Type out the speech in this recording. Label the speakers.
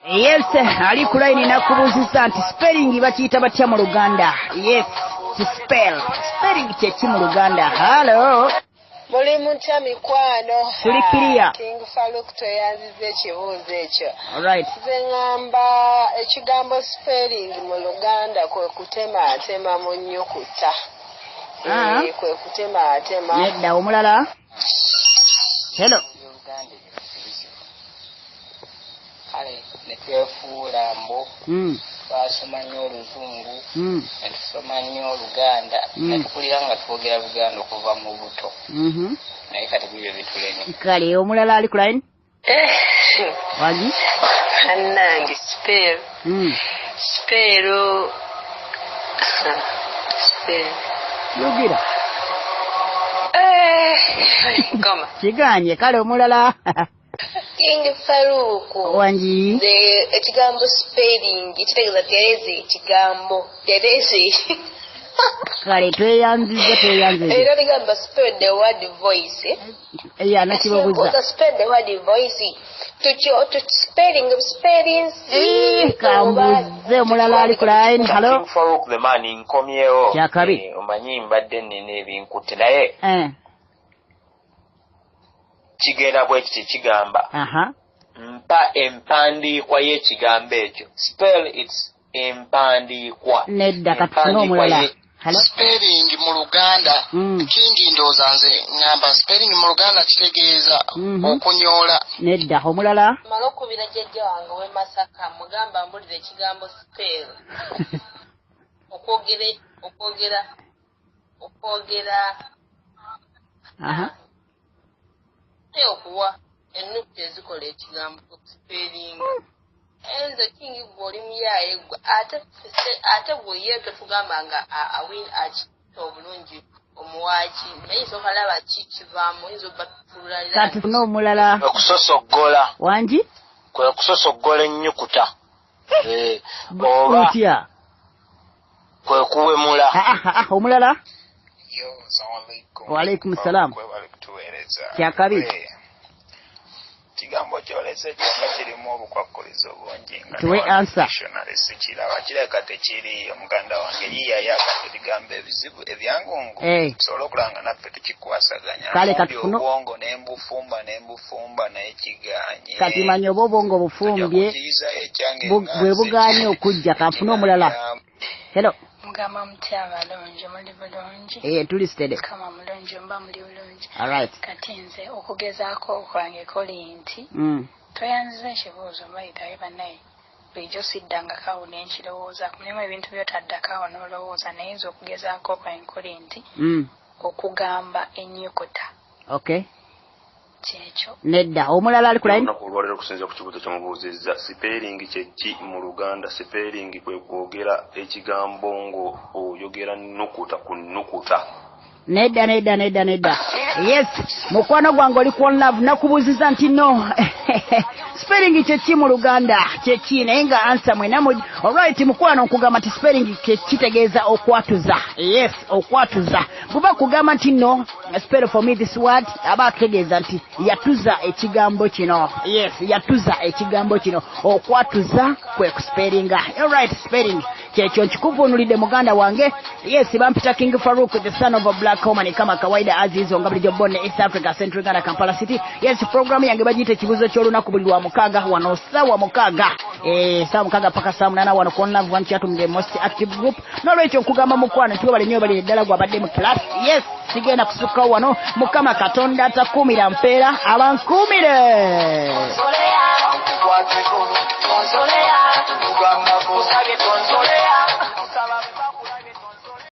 Speaker 1: Yes, ali ku line nakubuuzizza nti spelling bakiyita batya mu Luganda. Yes, to spell. Spelling kyeki mu Luganda. Hello.
Speaker 2: Muli mutya mikwano.
Speaker 1: Tuli clear.
Speaker 2: King Farouk toyanziza ekibuuzo ekyo.
Speaker 1: Alright.
Speaker 2: Nze ngamba ekigambo spelling mu Luganda kwe kutematema mu nnyukuta. Kwe kutematema.
Speaker 1: Nedda omulala. Hello.
Speaker 3: Kale netwefuula mbo twasoma nnyo Oluzungu netusoma nnyo Oluganda netukulira nga twogera Luganda okuva mu buto naye kati bibyo bituleme.
Speaker 1: Kale omulala ali ku line. Wagi
Speaker 2: Annange spell
Speaker 1: yogira
Speaker 2: kama
Speaker 1: kiganye. Kale omulala.
Speaker 2: King Farouk
Speaker 1: Wangi
Speaker 2: ekigambo spelling kitegeeza terezi ekigambo terezi.
Speaker 1: Kale tweyanziza
Speaker 2: era ligamba spell the word voice.
Speaker 1: Nakibabuuza.
Speaker 2: Spell the word voice. To spelling
Speaker 1: kambuze omulala ali ku line. Hello.
Speaker 4: King Farouk the man nkomyewo.
Speaker 1: Kyakabi.
Speaker 4: Omanyi mbadde nina ebinkutte naye kigenda bwe kiti kigamba mpa empandiikwa y'ekigambo ekyo. Spell its empandiikwa.
Speaker 1: Nedda katufuna omulala.
Speaker 5: Spelling mu Luganda kingi ndowooza nze ngamba spelling mu Luganda kitegeeza okunyoola.
Speaker 1: Nedda omulala.
Speaker 2: Mala okubira jjajja wange w'e Masaka mugamba mbulira ekigambo spell. okwogera okuwa ennukuta ezikola ekigambo spelling. Enze kingi gw'oli muyaye ate gwe ye tofugamba nga akita obulungi omuwaaki naye nsooka laba kivaamu oyinza obbatufululalira.
Speaker 1: Kati tufuna omulala.
Speaker 4: Okusosoggola.
Speaker 1: Wangi
Speaker 4: kwe kusosoggola ennyukuta. Oba
Speaker 1: otya
Speaker 4: kwe kuwemula.
Speaker 1: Omulala.
Speaker 5: Wa
Speaker 1: alaikum salam. Kyakabi.
Speaker 5: Kigambo kyolese kyonna kirimu obukwakkulizo bungi nga
Speaker 1: tuwe answer.
Speaker 5: Sikiraba kireka tekiri omuganda wange yiyayagala ebigambo ebizibu ebyangungu tusobola okulanga naffe tukikwasaganya.
Speaker 1: Kale kati kuno
Speaker 5: obwongo nembufumba naye kiganye.
Speaker 1: kati manyi oba obwongo bufumbye bwe buganye okujja. Kanfuna omulala. Hello.
Speaker 6: Mugamba mutya abalonji muli bulungi.
Speaker 1: Tuli steady.
Speaker 6: Kama mulonji mba muli bulungi.
Speaker 1: Alright.
Speaker 6: Kati nze okugezaako okwange koli nti toyanziza ekibuuzo bayitayo bannaye bulijjo siddangako awo ne nkirowooza mulimu ebintu by'otaddako awo n'olowooza naye nze okugezaako okwange koli nti okugamba ennyukuta.
Speaker 1: Okay.
Speaker 6: Kyekyo.
Speaker 1: Nedda omulala ali ku line.
Speaker 7: Olwalero okusinza ku kibuuzo kyomubuuzizza spelling kyeki mu Luganda. Spelling kwe kwogera ekigambo ngo oyogera nnukuta ku nnukuta.
Speaker 1: Nedda. Yes, mukwano gwange oli ku love nakubuuziza nti no. Spelling kyeki mu Luganda kyeki naye nga answer mwena mu. Alright mukwano nkugamba nti spelling kitegeeza okwatuza. Yes, okwatuza. Buba kugamba nti no spell for me this word aba ategeeza nti yatuza ekigambo kino. Yes, yatuza ekigambo kino. Okwatuza kwe spellinga. Alright, spelling kyekyo nkikuvuunulidde muganda wange. Yes, bampita King Farouk the son of a black woman kama kawaida azizo nga bulijjo bonne East Africa Central Uganda Kampala City. Yes, program yange bagiyita ekibuuzo ky'olunaku buli lwa mukaaga wano ssaawa mukaaga. Ssaawa mukaaga paka ssaawa munaana wano ku Love One Chatham the most active group. N'olwekyo nkugamba mukwano nti webale nnyo bali eddala gwabadde mu class. Yes, sigenda kusukka wano Mukama Katonda atakuumira mpeera abankuumire. Consolea,